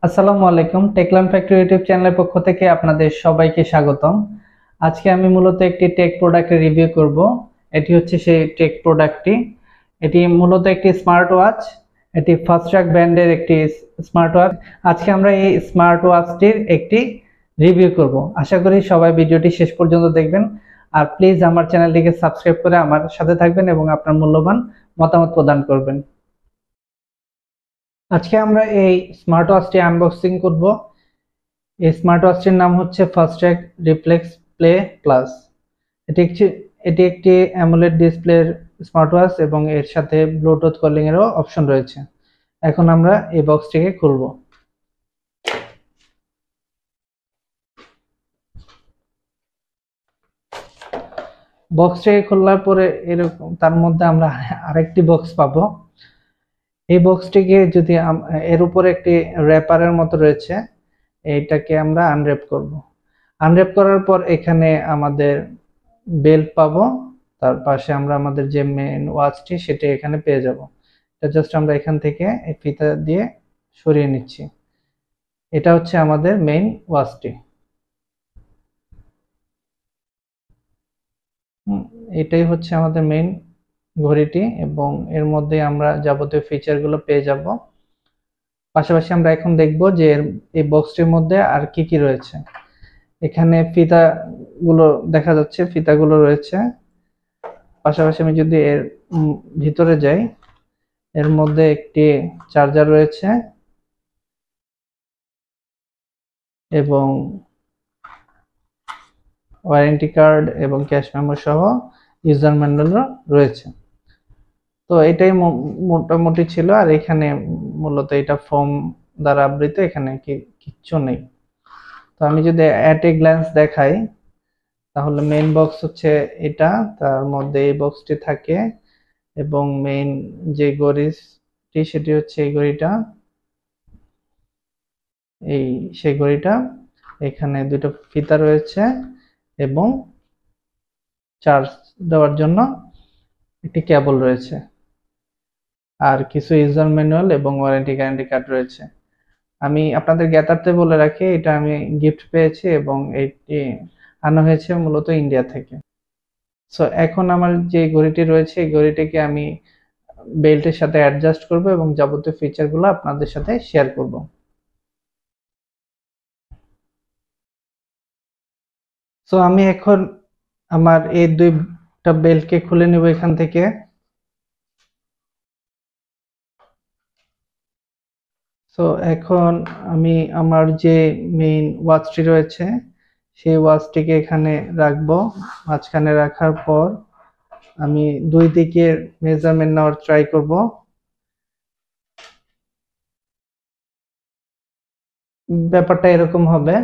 আসসালামু আলাইকুম। টেকলাম factory YouTube চ্যানেলের পক্ষ থেকে আপনাদের সবাইকে স্বাগতম। আজকে আমি মূলত একটি টেক প্রোডাক্টের রিভিউ করব। এটি হচ্ছে সেই টেক প্রোডাক্টটি। এটি মূলত একটি স্মার্ট ওয়াচ। এটি ফাস্ট্রাক ব্র্যান্ডের একটি স্মার্ট ওয়াচ। আজকে আমরা এই স্মার্ট ওয়াচটির একটি রিভিউ করব। আশা করি সবাই ভিডিওটি শেষ পর্যন্ত দেখবেন। আর প্লিজ আমার চ্যানেলটিকে সাবস্ক্রাইব করে আমার সাথে থাকবেন এবং আপনার মূল্যবান মতামত প্রদান করবেন। আজকে আমরা এই স্মার্ট ওয়াচটি আনবক্সিং করব। এই স্মার্ট ওয়াচটির নাম হচ্ছে ফাস্ট্রাক রিফ্লেক্স প্লে প্লাস। এটি একটি অ্যামোলেড ডিসপ্লের স্মার্ট ওয়াচ এবং এর সাথে ব্লুটুথ কলিং এরও অপশন রয়েছে। এখন আমরা এই বক্সটিকে খুলব। বক্সটিকে খোলার পরে এরকম তার মধ্যে আমরা আরেকটি বক্স পাবো। এই বক্সটিকে যদি এর উপরে একটি র্যাপারের মতো রয়েছে, এইটাকে আমরা আনর্যাপ করব। আনর্যাপ করার পর এখানে আমাদের বেল্ট পাবো। তার পাশে আমরা আমাদের যে মেইন ওয়াচটি সেটা এখানে পেয়ে যাব। এটা জাস্ট আমরা এখান থেকে এই ফিতা দিয়ে সরিয়ে নিচ্ছি। এটা হচ্ছে আমাদের মেইন ওয়াচটি। এটাই হচ্ছে আমাদের মেইন ঘড়িটি এবং এর মধ্যে আমরা যাবতীয় ফিচারগুলো পেয়ে যাব। পাশাপাশি আমরা এখন দেখব যে এই বক্সটির মধ্যে আর কি কি রয়েছে। এখানে ফিতাগুলো দেখা যাচ্ছে, ফিতাগুলো রয়েছে। পাশাপাশি আমি যদি এর ভিতরে যাই, এর মধ্যে একটি চার্জার রয়েছে এবং ওয়ারেন্টি কার্ড এবং ক্যাশ মেমো সহ ইউজার ম্যানুয়ালও রয়েছে। তো এটাই মোটামুটি ছিল। আর এখানে মূলত এটা ফোম দ্বারা আবৃত, এখানে কিচ্ছু নেই। তো আমি যদি অ্যাট এ গ্ল্যান্স দেখাই, তাহলে মেইন বক্স হচ্ছে এটা, তার মধ্যে এই বক্সটি থাকে এবং মেইন যে ঘড়িটি সেটি হচ্ছে এই ঘড়িটা, এই সেই ঘড়িটা। এখানে দুটো ফিতা রয়েছে এবং চার্জ দেওয়ার জন্য একটি কেবল রয়েছে, আর কিছু ইউজার ম্যানুয়াল এবং ওয়ারেন্টি গ্যারান্টি কার্ড রয়েছে। আমি আপনাদের জ্ঞাতার্থে বলে রাখি, এটা আমি গিফট পেয়েছি এবং এটি আনা হয়েছে মূলত ইন্ডিয়া থেকে। সো এখন আমার যে ঘড়িটি রয়েছে এই ঘড়িটিকে আমি বেল্টের সাথে অ্যাডজাস্ট করব এবং যাবতীয় ফিচারগুলো আপনাদের সাথে শেয়ার করব। সো আমি এখন আমার এই দুইটা বেল্টকে খুলে নেব এখান থেকে। সো এখন আমি আমার যে মেইন ওয়াচটি রয়েছে সেই ওয়াচটিকে এখানে রাখবো। মাঝখানে রাখার পর আমি দুই দিকের মেজারমেন্ট নেওয়ার ট্রাই করব। ব্যাপারটা এরকম হবে,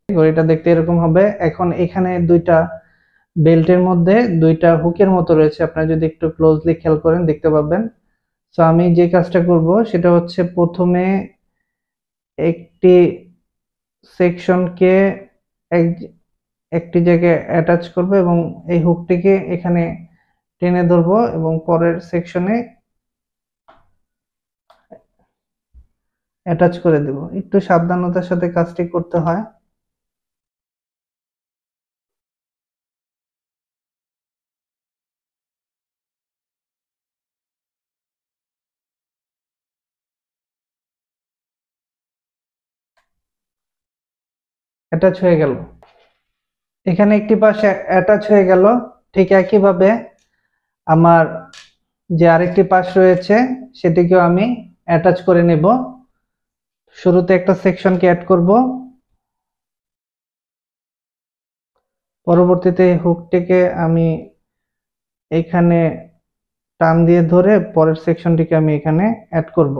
ঘড়িটা দেখতে এরকম হবে। এখন এখানে দুইটা বেল্টের মধ্যে দুইটা হুকের মতো রয়েছে, আপনারা যদি একটু ক্লোজলি খেয়াল করেন দেখতে পাবেন। সো আমি যে কাজটা করব সেটা হচ্ছে প্রথমে একটি সেকশনকে একটি জায়গায় অ্যাটাচ করব এবং এই হুকটিকে এখানে টেনে ধরবো এবং পরের সেকশনে অ্যাটাচ করে দেব। একটু সাবধানতার সাথে কাজটি করতে হয়। অ্যাটাচ হয়ে গেল, এখানে একটি পাশে অ্যাটাচ হয়ে গেল। ঠিক একইভাবে আমার যে আরেকটি পাশ রয়েছে সেটিকেও আমি অ্যাটাচ করে নেব। শুরুতে একটা সেকশনকে অ্যাড করব, পরবর্তীতে হুকটিকে আমি এখানে টান দিয়ে ধরে পরের সেকশনটিকে আমি এখানে অ্যাড করব।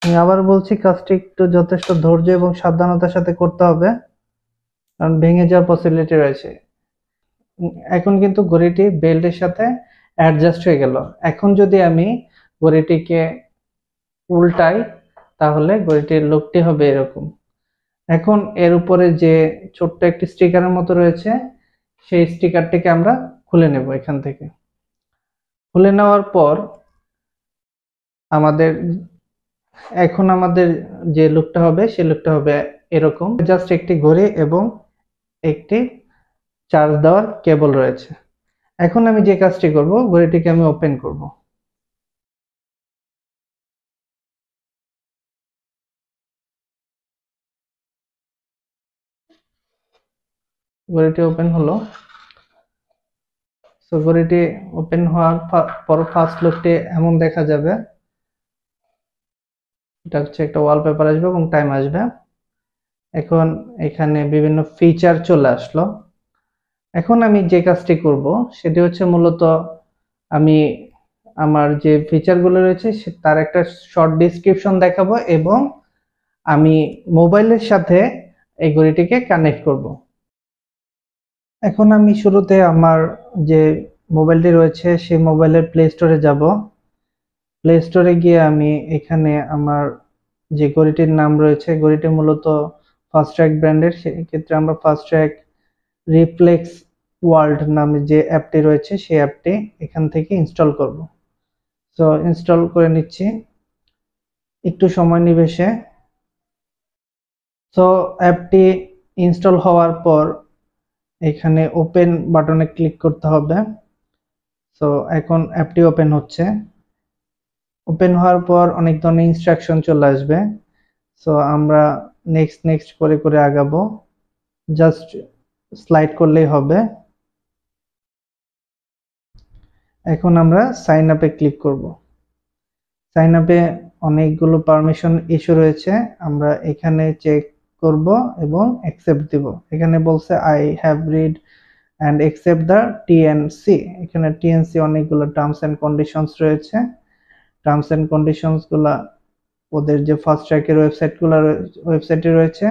আমি আবার বলছি, কাজটি একটু যথেষ্ট ধৈর্য এবং সাবধানতার সাথে করতে হবে, কারণ ভেঙে যাওয়ার পসিবিলিটি রয়েছে। এখন কিন্তু ঘড়িটি বেল্টের সাথে অ্যাডজাস্ট হয়ে গেল। এখন যদি আমি ঘড়িটিকে উল্টাই তাহলে ঘড়িটির লুকটি হবে এরকম। এখন এর উপরে যে ছোট্ট একটি স্টিকারের মতো রয়েছে, সেই স্টিকারটিকে আমরা খুলে নেব। এখান থেকে খুলে নেওয়ার পর আমাদের যে লুকটা হবে, সেই লুকটা হবে এরকম। জাস্ট একটি ঘড়ি এবং একটি চার্জ দেওয়ার কেবল রয়েছে। এখন আমি যে কাজটি করব, ঘড়িটিকে আমি ওপেন করব। ঘড়িটি ওপেন হলো। তো ঘড়িটি ওপেন হওয়ার পর ফার্স্ট লুকটি এমন দেখা যাবে। এটা হচ্ছে একটা ওয়ালপেপার আসবে এবং টাইম আসবে। এখন এখানে বিভিন্ন ফিচার চলে আসলো। এখন আমি যে কাজটি করব সেটি হচ্ছে মূলত আমি আমার যে ফিচারগুলো রয়েছে তার একটা শর্ট ডেসক্রিপশন দেখাবো এবং আমি মোবাইলের সাথে এই ঘড়িটিকে কানেক্ট করব। এখন আমি শুরুতে আমার যে মোবাইলটি রয়েছে সেই মোবাইলের প্লে স্টোরে যাব। প্লে স্টোরে গিয়ে আমি এখানে আমার যে ঘড়িটির নাম রয়েছে, ঘড়িটি মূলত ফাস্ট ট্র্যাক ব্র্যান্ডের, সেক্ষেত্রে আমরা ফাস্ট ট্র্যাক রিফ্লেক্স ওয়ার্ল্ড নামে যে অ্যাপটি রয়েছে সেই অ্যাপটি এখান থেকে ইনস্টল করব। তো ইনস্টল করে নিচ্ছি, একটু সময় নিবে সে। তো অ্যাপটি ইনস্টল হওয়ার পর এখানে ওপেন বাটনে ক্লিক করতে হবে। তো এখন অ্যাপটি ওপেন হচ্ছে। ওপেন হওয়ার পর অনেক ধরনের ইনস্ট্রাকশন চলে আসবে। সো আমরা নেক্সট নেক্সট করে করে আগাবো, জাস্ট স্লাইড করলেই হবে। এখন আমরা সাইন আপে ক্লিক করব। সাইন আপে অনেকগুলো পারমিশন ইস্যু রয়েছে, আমরা এখানে চেক করব এবং অ্যাকসেপ্ট দিব। এখানে বলছে I have read and accept the TNC. এখানে টিএনসি অনেকগুলো টার্মস অ্যান্ড কন্ডিশনস রয়েছে। টার্মস অ্যান্ড কন্ডিশনস গুলা ওদের যে ফাস্ট ট্র্যাকের ওয়েবসাইটে রয়েছে,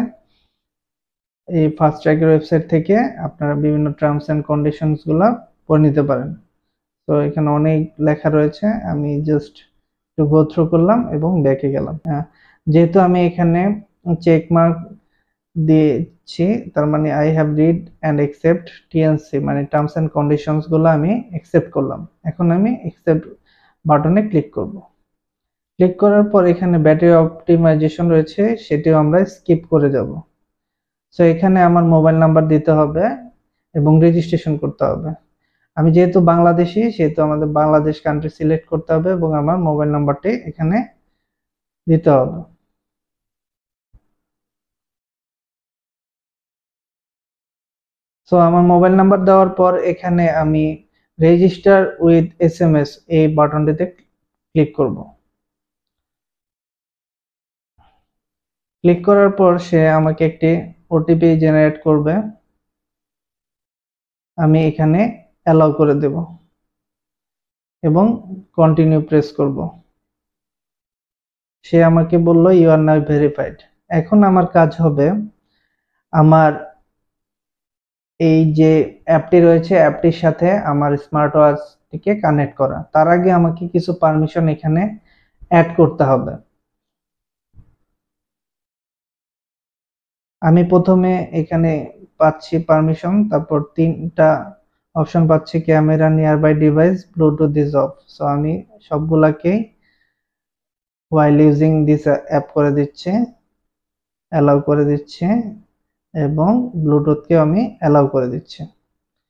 এই ফাস্ট ট্র্যাকের ওয়েবসাইট থেকে আপনারা বিভিন্ন টার্মস অ্যান্ড কন্ডিশনস গুলা পড়ে নিতে পারেন। তো এখানে অনেক লেখা রয়েছে, আমি জাস্ট একটু গো থ্রু করলাম এবং ব্যাকে গেলাম। যেহেতু আমি এখানে চেক মার্ক দিয়েছি, তার মানে I have read and accept TNC, মানে টার্মস অ্যান্ড কন্ডিশনস গুলো আমি অ্যাকসেপ্ট করলাম। এখন আমি অ্যাকসেপ্ট বাটনে ক্লিক করব। ক্লিক করার পর এখানে ব্যাটারি অপটিমাইজেশন রয়েছে, সেটিও আমরা স্কিপ করে যাব। সো এখানে আমার মোবাইল নাম্বার দিতে হবে এবং রেজিস্ট্রেশন করতে হবে। আমি যেহেতু বাংলাদেশি, সেহেতু আমাদের বাংলাদেশ কান্ট্রি সিলেক্ট করতে হবে এবং আমার মোবাইল নাম্বারটি এখানে দিতে হবে। সো আমার মোবাইল নাম্বার দেওয়ার পর এখানে আমি রেজিস্টার উইথ এসএমএস এই বাটনটিতে ক্লিক করব। ক্লিক করার পর সে আমাকে একটি ওটিপি জেনারেট করবে, আমি এখানে অ্যালাউ করে দেব এবং কন্টিনিউ প্রেস করব। সে আমাকে বলল ইউ আর নাও ভেরিফাইড। এখন আমার কাজ হবে আমার এই যে অ্যাপটি রয়েছে, অ্যাপটির সাথে আমার স্মার্ট ওয়াচটিকে কানেক্ট করা। তার আগে আমাকে কিছু পারমিশন এখানে অ্যাড করতে হবে। আমি প্রথমে এখানে পাচ্ছি পারমিশন, তারপর তিনটা অপশন পাচ্ছি, camera, nearby device, Bluetooth is of. So আমি সবগুলাকেই while using this অ্যাপ করে দিচ্ছি, অ্যালাউ করে দিচ্ছি এবং ব্লুটুথকে আমি অ্যালাউ করে দিচ্ছি।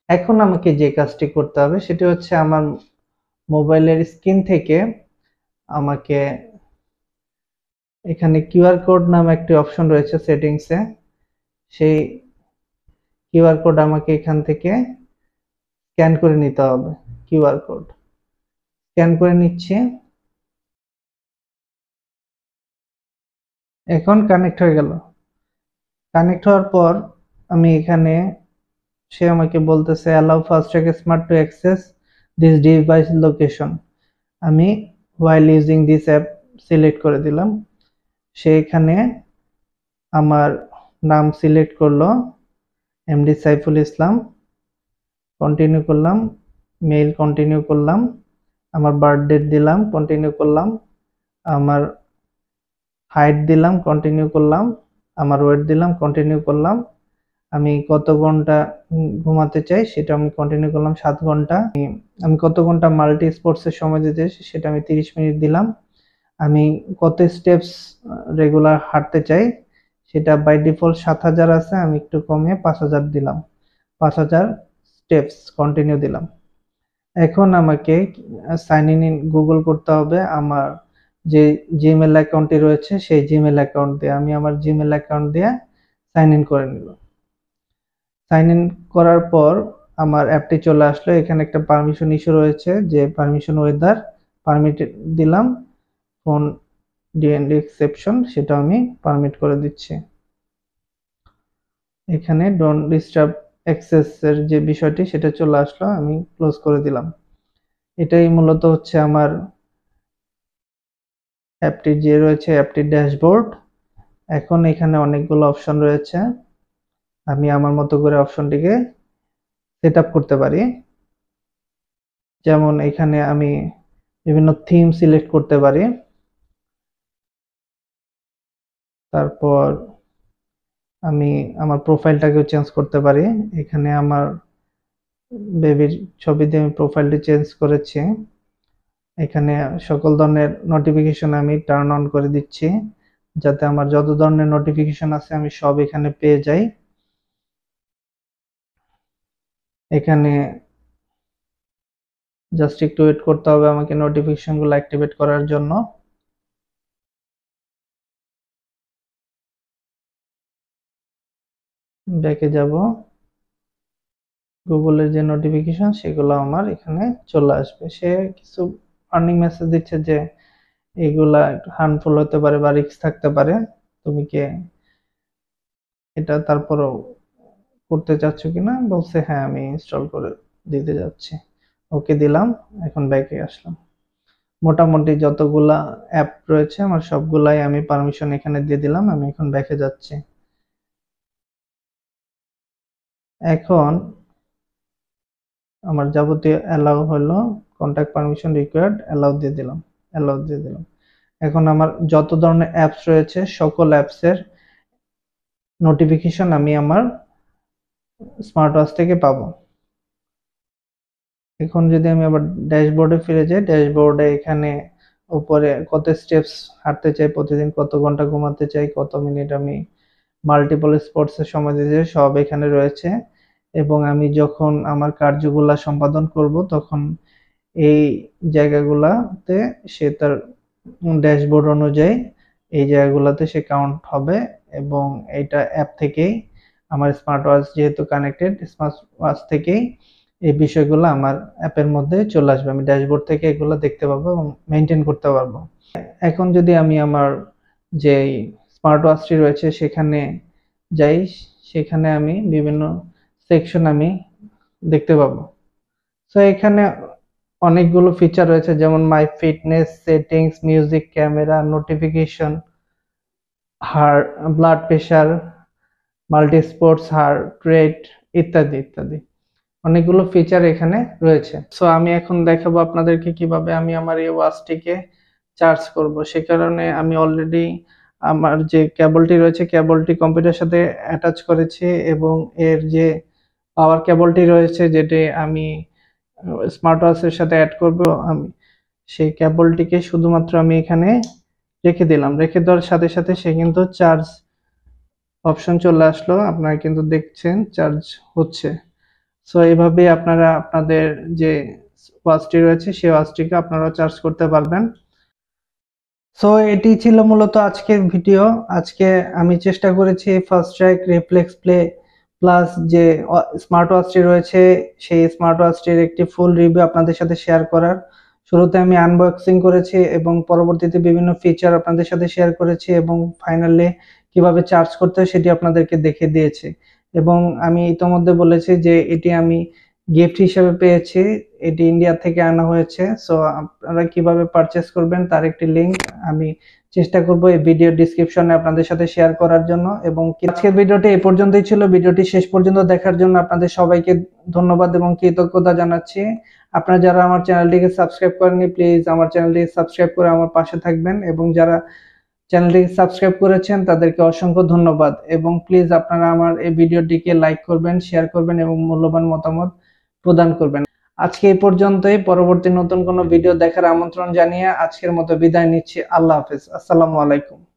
এখন আমাকে যে কাজটি করতে হবে সেটি হচ্ছে আমার মোবাইলের স্ক্রিন থেকে আমাকে এখানে কিউআর কোড নামে একটি অপশন রয়েছে সেটিংসে, সেই কিউআর কোড আমাকে এখান থেকে স্ক্যান করে নিতে হবে। কিউআর কোড স্ক্যান করে নিচ্ছি। এখন কানেক্ট হয়ে গেল। কানেক্ট হওয়ার পর আমি এখানে, সে আমাকে বলতেছে allow Fastrack smart to access this device location. আমি while using this app select করে দিলাম। সে এখানে আমার নাম সিলেক্ট করলো, এমডি সাইফুল ইসলাম, কন্টিনিউ করলাম, মেইল কন্টিনিউ করলাম, আমার বার্থ ডেট দিলাম, কন্টিনিউ করলাম, আমার হাইট দিলাম, কন্টিনিউ করলাম, আমার ওয়েট দিলাম, কন্টিনিউ করলাম। আমি কত ঘন্টা ঘুমাতে চাই সেটা আমি কন্টিনিউ করলাম 7 ঘন্টা। আমি কত ঘন্টা মাল্টি স্পোর্টসের সময় দিতে চাই সেটা আমি 30 মিনিট দিলাম। আমি কত স্টেপস রেগুলার হাঁটতে চাই সেটা বাই ডিফল্ট 7000 আছে, আমি একটু কমিয়ে 5000 দিলাম। 5000 স্টেপস কন্টিনিউ দিলাম। এখন আমাকে সাইন ইন গুগল করতে হবে। আমার যে জিমেল অ্যাকাউন্টটি রয়েছে সেই জিমেল অ্যাকাউন্ট দিয়ে আমি আমার জিমেল অ্যাকাউন্ট দিয়ে সাইন ইন করে নিব। সাইন ইন করার পর আমার অ্যাপটি চলে আসলো। এখানে একটা পারমিশন ইস্যু রয়েছে যে পারমিশন ওয়েদার পারমিটেড দিলাম। ফোন ডিএনডি এক্সেপশন সেটা আমি পারমিট করে দিচ্ছি। এখানে ডোন্ট ডিস্টার্ব অ্যাক্সেস এর যে বিষয়টি সেটা চলে আসলো, আমি ক্লোজ করে দিলাম। এটাই মূলত হচ্ছে আমার অ্যাপটি যে রয়েছে অ্যাপটির ড্যাশবোর্ড। এখন এখানে অনেকগুলো অপশন রয়েছে, আমি আমার মতো করে অপশনটিকে সেট আপ করতে পারি। যেমন এখানে আমি বিভিন্ন থিম সিলেক্ট করতে পারি। তারপর আমি আমার প্রোফাইলটাকেও চেঞ্জ করতে পারি। এখানে আমার বেবির ছবি দিয়ে আমি প্রোফাইলটি চেঞ্জ করেছি। এখানে সকল ধরনের নোটিফিকেশন আমি টার্ন অন করে দিচ্ছি যাতে আমার যত ধরনের নোটিফিকেশন আছে আমি সব এখানে পেয়ে যাই। এখানে জাস্ট একটু ওয়েট করতে হবে আমাকে নোটিফিকেশনগুলো অ্যাক্টিভেট করার জন্য। ব্যাকে যাব, গুগলের যে নোটিফিকেশন সেগুলো আমার এখানে চলে আসবে। সে কিছু ওয়ার্নিং মেসেজ দিচ্ছে যে এগুলা একটু হার্মফুল হতে পারে বা রিস্ক থাকতে পারে, তুমি কি এটা তারপরও করতে চাচ্ছ কিনা। বলছে হ্যাঁ আমি ইনস্টল করে দিতে যাচ্ছি, ওকে দিলাম। এখন ব্যাকে আসলাম। মোটামুটি যতগুলা অ্যাপ রয়েছে আমার সবগুলাই আমি পারমিশন এখানে দিয়ে দিলাম। আমি এখন ব্যাকে যাচ্ছি। এখন আমার যাবতীয় অ্যালাউ হলো, কন্টাক্ট পারমিশন রিকোয়ার্ড, অ্যালাউ দিয়ে দিলাম, অ্যালাউ দিয়ে দিলাম। এখন আমার যত ধরনের অ্যাপস রয়েছে সকল অ্যাপসের নোটিফিকেশন আমি আমার স্মার্ট ওয়াচ থেকে পাবো। এখন যদি আমি আবার ড্যাশবোর্ডে ফিরে যাই, ড্যাশবোর্ডে এখানে উপরে কত স্টেপস হাঁটতে চাই প্রতিদিন, কত ঘন্টা ঘুমাতে চাই, কত মিনিট আমি মাল্টিপল স্পোর্টসের সময় দিতে চাই সব এখানে রয়েছে। এবং আমি যখন আমার কার্যগুলা সম্পাদন করব তখন এই জায়গাগুলাতে সে তার ড্যাশবোর্ড অনুযায়ী এই জায়গাগুলোতে সে কাউন্ট হবে। এবং এইটা অ্যাপ থেকেই আমার স্মার্ট ওয়াচ যেহেতু কানেক্টেড, স্মার্ট ওয়াচ থেকেই এই বিষয়গুলো আমার অ্যাপের মধ্যে চলে আসবে। আমি ড্যাশবোর্ড থেকে এগুলো দেখতে পাবো এবং মেনটেন করতে পারবো। এখন যদি আমি আমার যে স্মার্ট ওয়াচটি রয়েছে সেখানে যাই, সেখানে আমি বিভিন্ন সেকশন আমি দেখতে পাবো। তো এখানে অনেকগুলো ফিচার রয়েছে যেমন my fitness, settings, music, camera, notification, heart, blood pressure, multi sports, heart rate ইত্যাদি ইত্যাদি অনেকগুলো ফিচার এখানে রয়েছে। সো আমি এখন দেখাবো আপনাদেরকে কিভাবে আমি আমার এই ওয়াচটিকে চার্জ করব। সে কারণে আমি অলরেডি আমার যে কেবলটি রয়েছে কেবলটি কম্পিউটারের সাথে অ্যাটাচ করেছি এবং এর যে পাওয়ার কেবলটি রয়েছে যেটি আমি স্মার্ট ওয়াচের সাথে অ্যাড করব, আমি সেই কেবলটিকে শুধুমাত্র আমি এখানে রেখে দিলাম। রেখে দেওয়ার সাথে সাথে সে কিন্তু চার্জ অপশন চলে আসলো, আপনারা কিন্তু দেখছেন চার্জ হচ্ছে। সো এইভাবে আপনারা আপনাদের যে ওয়াচটি রয়েছে সেই ওয়াচটিকে আপনারা চার্জ করতে পারবেন। সো এটি ছিল মূলত আজকের ভিডিও। আজকে আমি চেষ্টা করেছি first track, reflex play plus যে স্মার্ট ওয়াচটি রয়েছে সেই স্মার্ট ওয়াচটির একটি ফুল রিভিউ আপনাদের সাথে শেয়ার করার। শুরুতে আমি আনবক্সিং করেছি এবং পরবর্তীতে বিভিন্ন ফিচার আপনাদের সাথে শেয়ার করেছি এবং ফাইনালি কিভাবে চার্জ করতে হয় সেটি আপনাদেরকে দেখে দিয়েছি। এবং আমি ইতোমধ্যে বলেছি যে এটি আমি গিফট হিসেবে পেয়েছি, এটি ইন্ডিয়া থেকে আনা হয়েছে। সো আপনারা কিভাবে পারচেস করবেন তার একটি লিংক আমি চেষ্টা করব এই ভিডিও ডেসক্রিপশনে আপনাদের সাথে শেয়ার করার জন্য। এবং আজকের ভিডিওটি এই পর্যন্তই ছিল। ভিডিওটি শেষ পর্যন্ত দেখার জন্য আপনাদের সবাইকে ধন্যবাদ এবং কৃতজ্ঞতা জানাচ্ছি। আপনারা যারা আমার চ্যানেলটিকে সাবস্ক্রাইব করেননি প্লিজ আমার চ্যানেলটিকে সাবস্ক্রাইব করে আমার পাশে থাকবেন এবং যারা চ্যানেলটিকে সাবস্ক্রাইব করেছেন তাদেরকে অসংখ্য ধন্যবাদ। এবং প্লিজ আপনারা আমার এই ভিডিওটিকে লাইক করবেন, শেয়ার করবেন এবং মূল্যবান মতামত প্রদান করবেন। আজকে এই পর্যন্তই। পরবর্তী নতুন কোনো ভিডিও দেখার আমন্ত্রণ জানিয়ে আজকের মতো বিদায় নিচ্ছি। আল্লাহ হাফেজ। আসসালামু আলাইকুম।